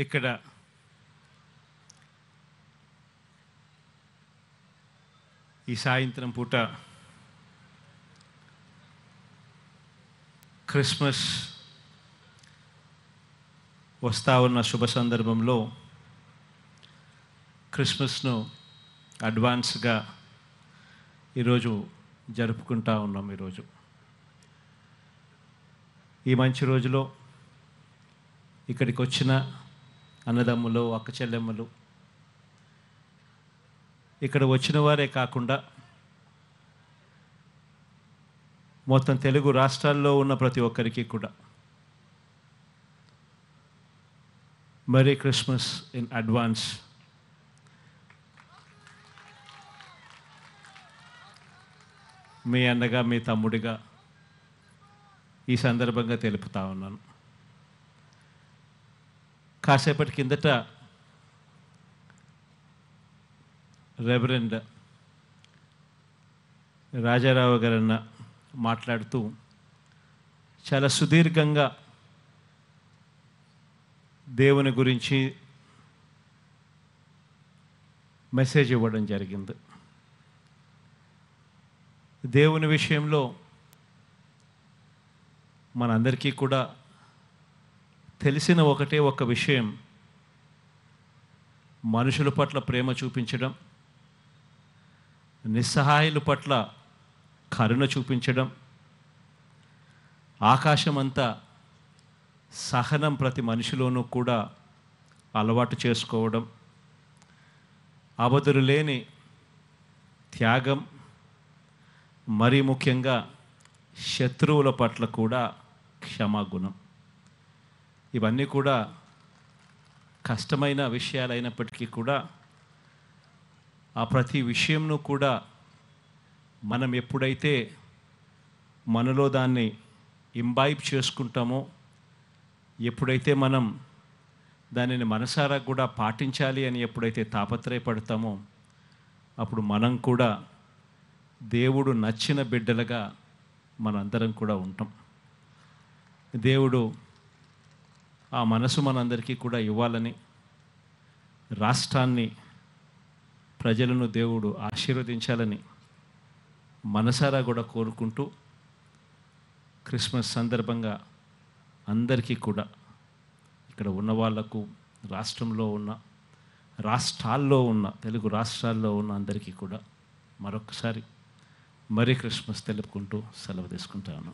ఇక్కడ ఈ సాయంత్రం పూట క్రిస్మస్ వస్తా ఉన్న శుభ సందర్భంలో క్రిస్మస్ను అడ్వాన్స్గా ఈరోజు జరుపుకుంటా ఉన్నాం. ఈరోజు ఈ మంచి రోజులో ఇక్కడికి వచ్చిన అన్నదమ్ములు, అక్క చెల్లెమ్మలు, ఇక్కడ వచ్చిన వారే కాకుండా మొత్తం తెలుగు రాష్ట్రాల్లో ఉన్న ప్రతి ఒక్కరికి కూడా మెరీ క్రిస్మస్ ఇన్ అడ్వాన్స్. మీ అన్నగా, మీ తమ్ముడిగా ఈ సందర్భంగా తెలుపుతా ఉన్నాను. కాసేపటి కిందట రెవరెండ్ రాజారావు గారన్న మాట్లాడుతూ చాలా సుదీర్ఘంగా దేవుని గురించి మెసేజ్ ఇవ్వడం జరిగింది. దేవుని విషయంలో మనందరికీ కూడా తెలిసిన ఒకటే ఒక విషయం, మనుషుల పట్ల ప్రేమ చూపించడం, నిస్సహాయుల పట్ల కరుణ చూపించడం, ఆకాశమంతా సహనం ప్రతి మనిషిలోనూ కూడా అలవాటు చేసుకోవడం, అవధులు లేని త్యాగం, మరీ ముఖ్యంగా శత్రువుల పట్ల కూడా క్షమాగుణం. ఇవన్నీ కూడా కష్టమైన విషయాలైనప్పటికీ కూడా ఆ ప్రతి విషయంను కూడా మనం ఎప్పుడైతే మనలో దాన్ని ఇంబైబ్ చేసుకుంటామో, ఎప్పుడైతే మనం దానిని మనసారా కూడా పాటించాలి అని ఎప్పుడైతే తాపత్రయపడతామో, అప్పుడు మనం కూడా దేవుడు నచ్చిన బిడ్డలుగా మనందరం కూడా ఉంటాం. దేవుడు ఆ మనసు మనందరికీ కూడా ఇవ్వాలని, రాష్ట్రాన్ని, ప్రజలను దేవుడు ఆశీర్వదించాలని మనసారా కూడా కోరుకుంటూ, క్రిస్మస్ సందర్భంగా అందరికీ కూడా, ఇక్కడ ఉన్న వాళ్లకు, రాష్ట్రంలో ఉన్న, రాష్ట్రాల్లో ఉన్న, తెలుగు రాష్ట్రాల్లో ఉన్న అందరికీ కూడా మరొకసారి మరీ క్రిస్మస్ తెలుపుకుంటూ సెలవు తీసుకుంటాను.